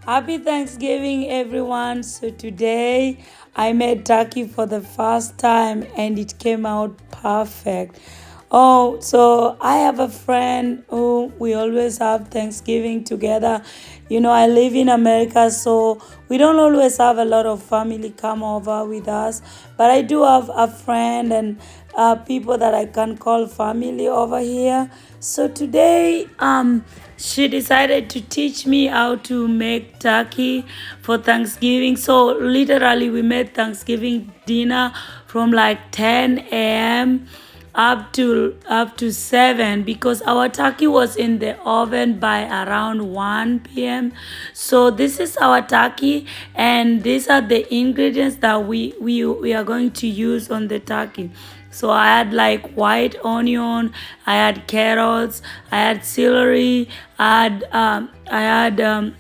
Happy Thanksgiving, everyone. So, today I made turkey for the first time and it came out perfect. Oh, so I have a friend who we always have Thanksgiving together. I live in America, so we don't always have a lot of family come over with us. But I do have a friend and people that I can call family over here. So today, she decided to teach me how to make turkey for Thanksgiving. So literally, we made Thanksgiving dinner from like 10 a.m. up to 7 because our turkey was in the oven by around 1 p.m. So this is our turkey and these are the ingredients that we are going to use on the turkey. So I had like white onion, I had carrots, I had celery, I had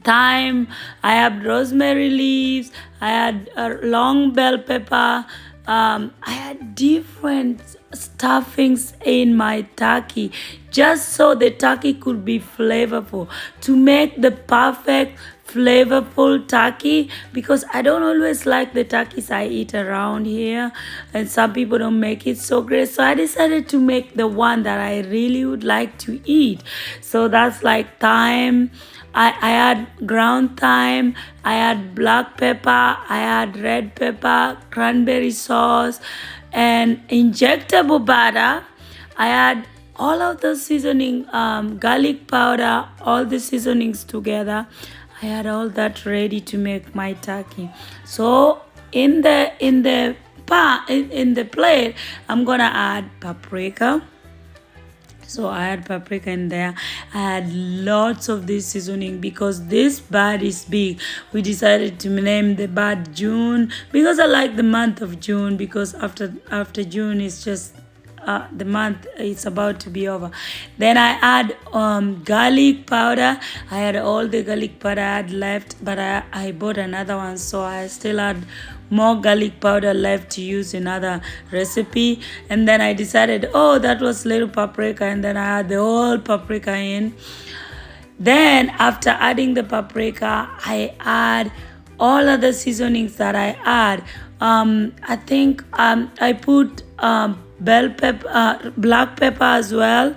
thyme, I had rosemary leaves, I had long bell pepper. I had different stuffings in my turkey just so the turkey could be flavorful to make the perfect flavorful turkey because I don't always like the turkeys I eat around here and some people don't make it so great, so I decided to make the one that I really would like to eat. So that's like thyme, I had ground thyme, I had black pepper, I had red pepper, cranberry sauce, and injectable butter. I had all of the seasoning, garlic powder, all the seasonings together. I had all that ready to make my turkey. So in the plate, I'm gonna add paprika. So I had paprika in there. I had lots of this seasoning because this bird is big. We decided to name the bird June because I like the month of June because after June is just the month is about to be over. Then I add garlic powder. I had all the garlic powder I had left, but I bought another one, so I still had more garlic powder left to use in other recipe. And then I decided, oh, that was little paprika, and then I add the whole paprika in. Then after adding the paprika, I add all other seasonings that I add. I think I put bell pepper, black pepper as well.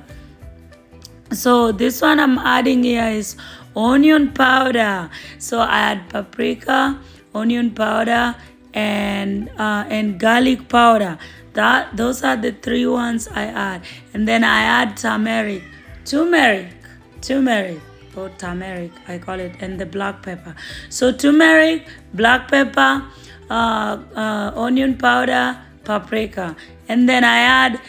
So this one I'm adding here is onion powder. So I add paprika, onion powder, and garlic powder. Those are the three ones I add. And then I add turmeric, or turmeric I call it, and the black pepper. So turmeric, black pepper, onion powder, paprika, and then I add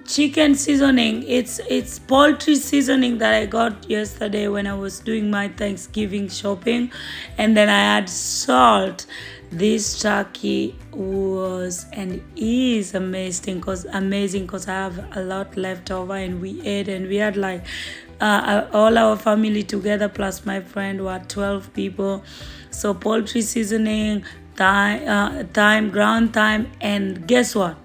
chicken seasoning. It's poultry seasoning that I got yesterday when I was doing my Thanksgiving shopping, and then I add salt. This turkey was and is amazing because I have a lot left over and we ate and we had like all our family together plus my friend were 12 people. So poultry seasoning, thyme, ground thyme, and guess what?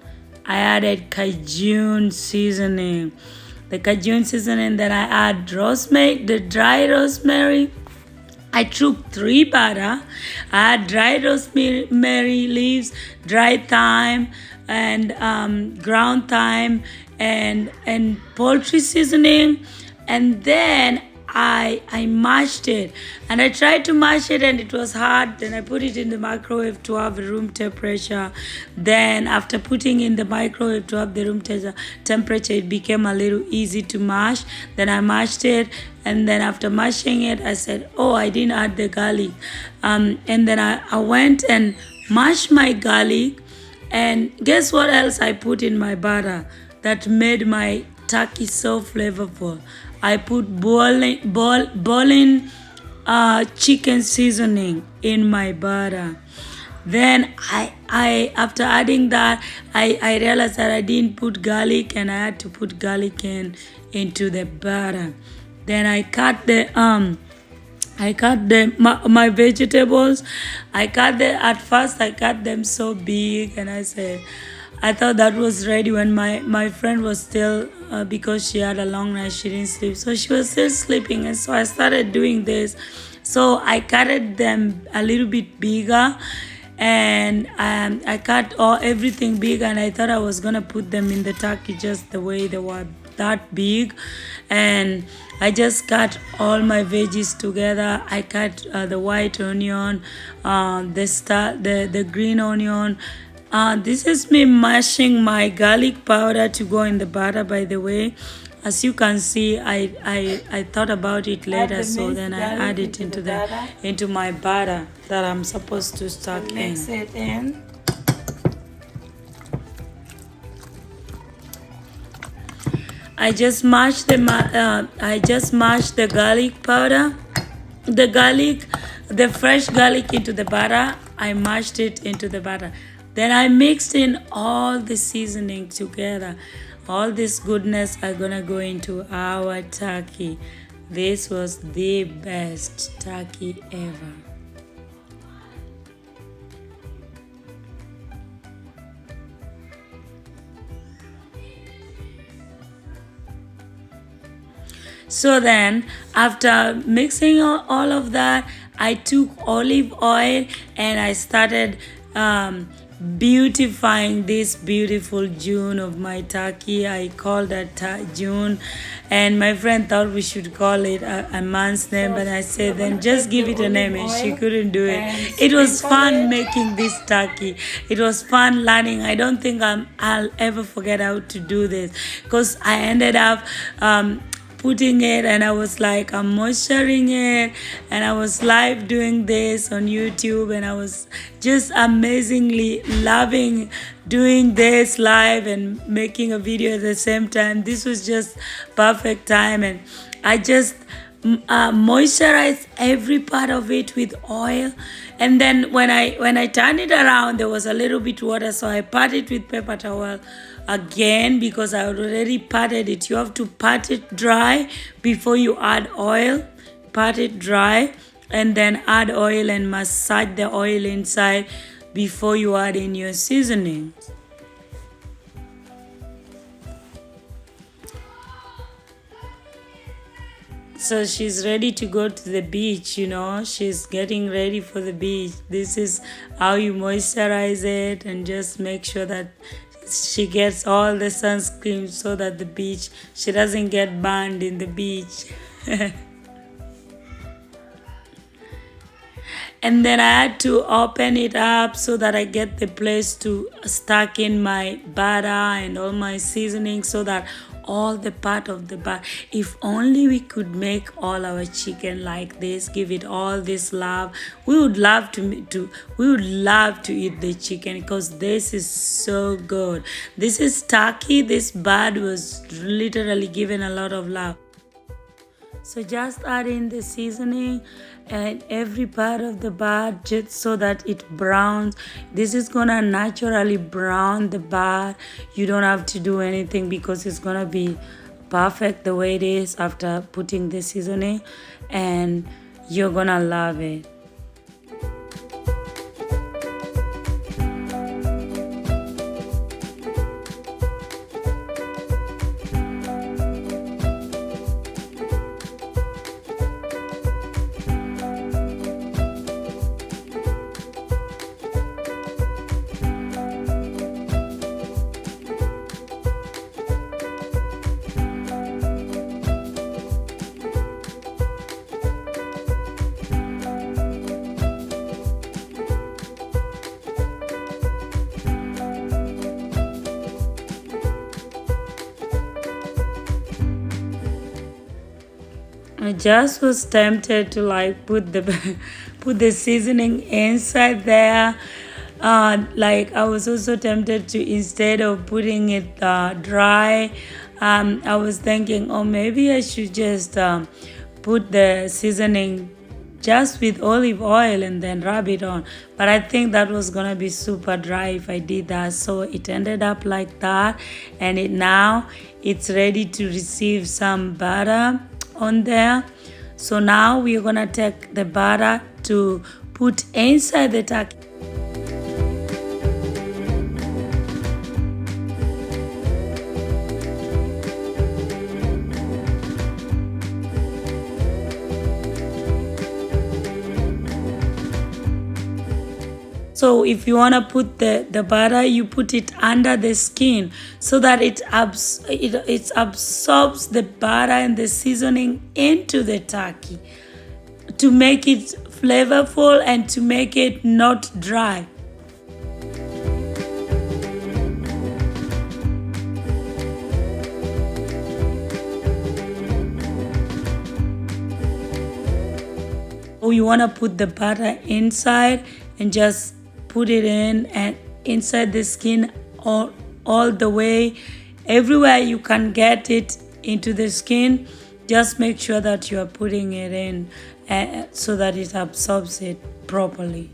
I added Cajun seasoning. The Cajun seasoning, then I add rosemary, the dry rosemary. I took 3 butter. I add dry rosemary leaves, dry thyme, and ground thyme, and poultry seasoning, and then I mashed it, and I tried to mash it and it was hard. Then I put it in the microwave to have room temperature. Then after putting in the microwave to have the room temperature, it became a little easy to mash. Then I mashed it, and then after mashing it, I said, oh, I didn't add the garlic. And then I went and mashed my garlic, and guess what else I put in my butter that made my turkey so flavorful? I put boiling chicken seasoning in my butter. Then I after adding that, I realized that I didn't put garlic and I had to put garlic into the butter. Then I cut my vegetables. At first I cut them so big, and I said I thought that was ready when my friend was still, because she had a long night, she didn't sleep, so she was still sleeping, and so I started doing this. So I cutted them a little bit bigger, and I cut everything big, and I thought I was gonna put them in the turkey just the way they were, that big. And I just cut all my veggies together. I cut the white onion, the green onion. This is me mashing my garlic powder to go in the butter, by the way. As you can see, I thought about it later, so then I add it into my butter that I'm supposed to start mix it in. I just mashed the garlic powder, the fresh garlic into the butter. I mashed it into the butter. Then I mixed in all the seasoning together. All this goodness are gonna go into our turkey. This was the best turkey ever. So then, after mixing all of that, I took olive oil and I started beautifying this beautiful June of my turkey. I called that June, and my friend thought we should call it a man's name, but I said then just give it a name, and she couldn't do it. It was fun making this turkey. It was fun learning. I don't think I'll ever forget how to do this, because I ended up putting it, and I was like, I'm moisturizing it, and I was live doing this on YouTube, and I was just amazingly loving doing this live and making a video at the same time. This was just perfect time, and I just moisturize every part of it with oil. And then when I turned it around, there was a little bit water, so I pat it with paper towel again, because I already patted it. You have to pat it dry before you add oil. Pat it dry and then add oil and massage the oil inside before you add in your seasoning. So she's ready to go to the beach, she's getting ready for the beach. This is how you moisturize it, and just make sure that she gets all the sunscreen so that she doesn't get burned in the beach. And then I had to open it up so that I get the place to stack in my butter and all my seasoning, so that all the part of the butter. If only we could make all our chicken like this, give it all this love. We would love to eat the chicken, because this is so good. This is turkey. This bird was literally given a lot of love. So just add in the seasoning and every part of the bird, just so that it browns. This is gonna naturally brown the bird. You don't have to do anything, because it's gonna be perfect the way it is after putting the seasoning, and you're gonna love it. I just was tempted to put the seasoning inside there. I was also tempted to, instead of putting it dry, I was thinking, maybe I should just put the seasoning just with olive oil and then rub it on. But I think that was gonna be super dry if I did that, so it ended up like that. And now it's ready to receive some butter on there. So now we're gonna take the butter to put inside the turkey. So if you want to put the butter, you put it under the skin so that it absorbs the butter and the seasoning into the turkey to make it flavorful and to make it not dry. You want to put the butter inside and just put it in and inside the skin all the way. Everywhere you can get it into the skin, just make sure that you are putting it in so that it absorbs it properly.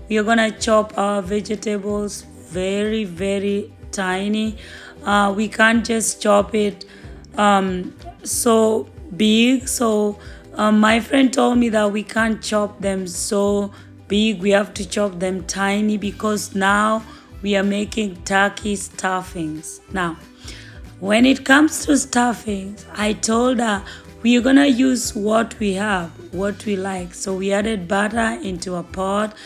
We are gonna chop our vegetables very, very tiny. We can't just chop it so big. So my friend told me that we can't chop them so big. We have to chop them tiny because now we are making turkey stuffings. Now, when it comes to stuffings, I told her we're gonna use what we have, what we like. So we added butter into a pot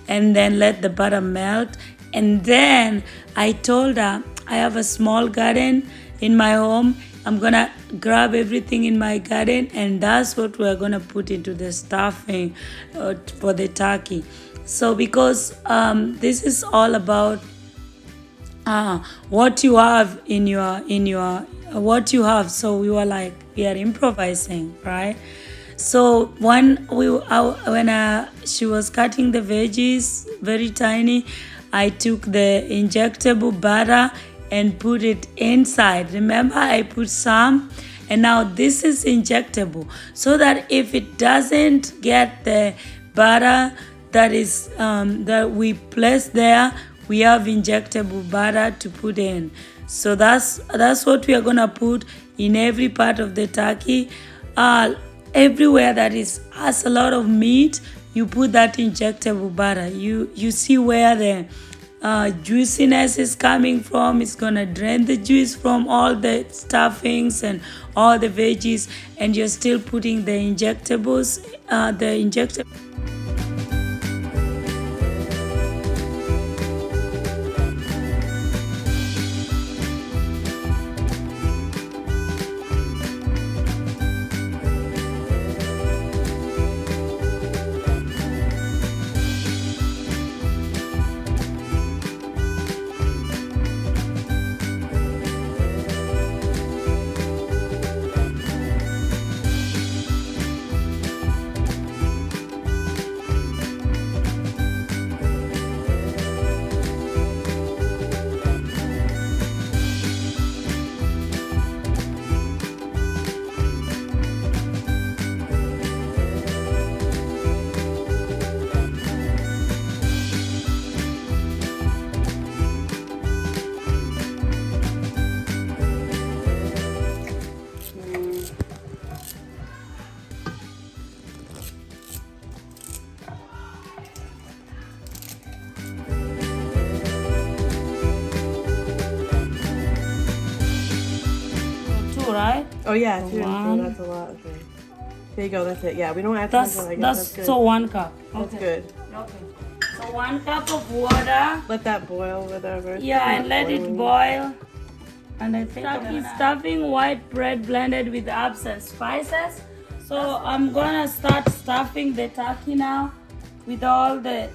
and then let the butter melt. And then I told her I have a small garden in my home. I'm gonna grab everything in my garden, and that's what we're gonna put into the stuffing for the turkey. So because this is all about what you have in your what you have. So we were like, we are improvising, right? So when she was cutting the veggies very tiny, I took the injectable butter and put it inside. Remember, I put some, and now this is injectable, so that if it doesn't get the butter that is that we place there, we have injectable butter to put in. So that's what we are gonna put in every part of the turkey. Everywhere that has a lot of meat, you put that injectable butter. You see where the juiciness is coming from. It's gonna drain the juice from all the stuffings and all the veggies, and you're still putting the injectables, right? Oh yeah, two. One. That's a lot. Okay. There you go. That's it. Yeah, we don't add too much. I guess that's good. So 1 cup. That's good. Okay. So 1 cup of water. Let that boil, whatever. Yeah, and let it boil. And I think stuffing white bread blended with herbs and spices. So I'm gonna start stuffing the turkey now with all the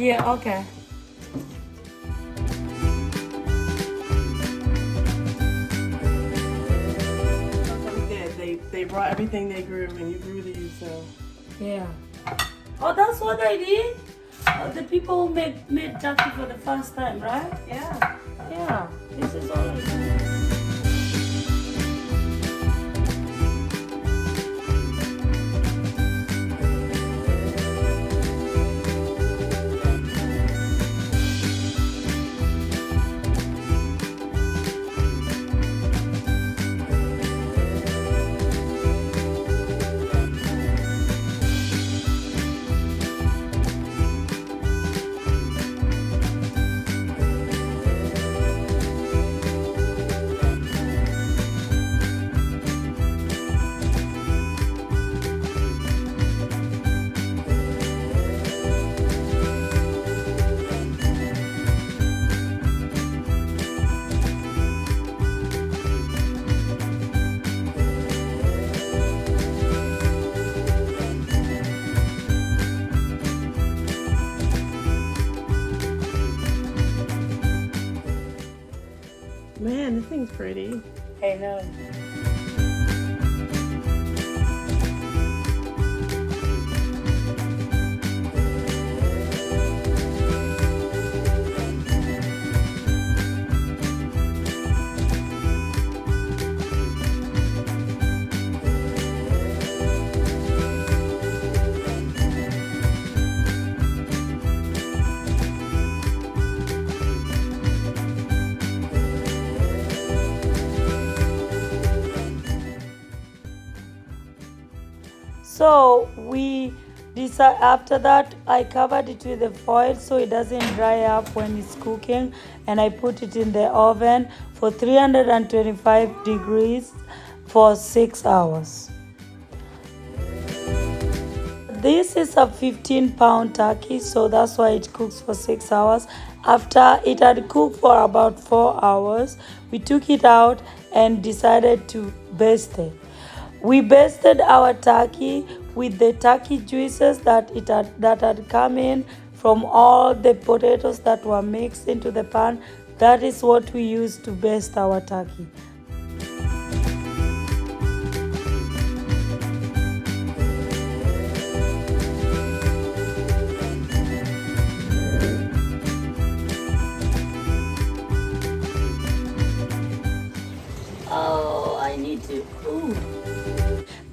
Yeah, okay. They brought everything they grew, and you grew these, so. Yeah. Oh, that's what I did? The people who made turkey for the first time, right? Yeah. Yeah. This is all I did. Man, this thing's pretty. I know. So we decide, after that I covered it with the foil so it doesn't dry up when it's cooking, and I put it in the oven for 325 degrees for 6 hours. This is a 15-pound turkey, so that's why it cooks for 6 hours. After it had cooked for about 4 hours, we took it out and decided to baste it. We basted our turkey with the turkey juices that had come in from all the potatoes that were mixed into the pan. That is what we used to baste our turkey. Oh, I need to. Ooh.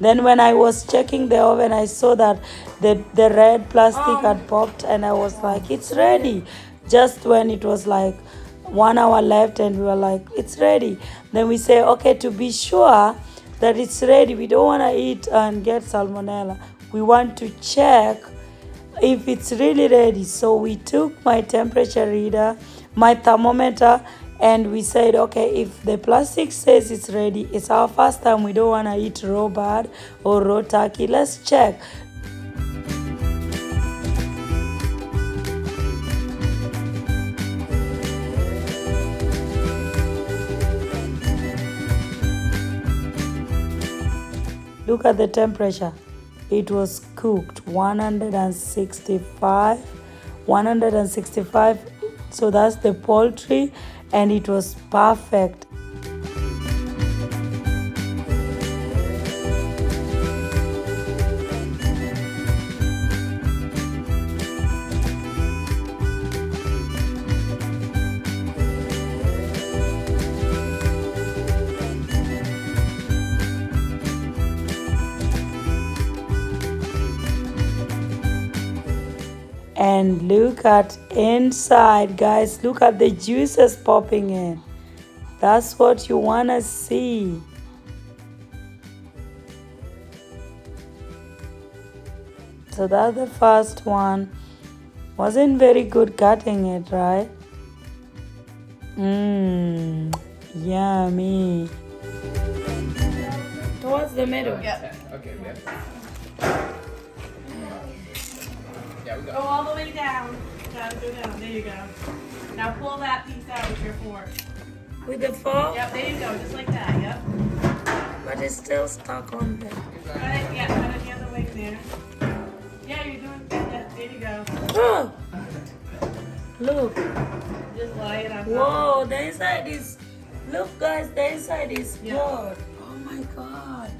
Then when I was checking the oven, I saw that the red plastic had popped, and I was like, it's ready. Just when it was like 1 hour left, and we were like, it's ready. Then we say, okay, to be sure that it's ready, we don't want to eat and get salmonella. We want to check if it's really ready. So we took my temperature reader, my thermometer, and we said, okay, if the plastic says it's ready, it's our first time, we don't want to eat raw bird or raw turkey. Let's check. Look at the temperature. It was cooked 165. So that's the poultry, and it was perfect. And look at inside, guys. Look at the juices popping in. That's what you want to see. So that's the first one. Wasn't very good cutting it, right? Yummy. Towards the middle. Yeah. Okay, we have. Go all the way down. Gotta go down. There you go. Now pull that piece out with your fork. With the fork? Yep, there you go. Just like that. Yep. But it's still stuck on there. Cut it, cut it the other way there. Yeah, you're doing good. There you go. Oh, Look. Just lie it on top. Whoa, the inside is. Look, guys, the inside is Yeah. good. Oh my god.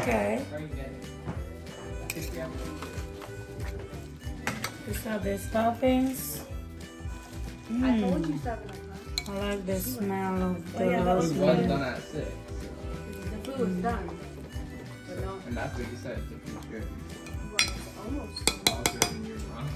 Okay. These are the stuffings. I told you 7 o'clock. I like the smell of the Oh, yeah, that was rosemary. good. done at 6. The food's done. But no, And that's what you said. The food's good. almost. Also, you're wrong.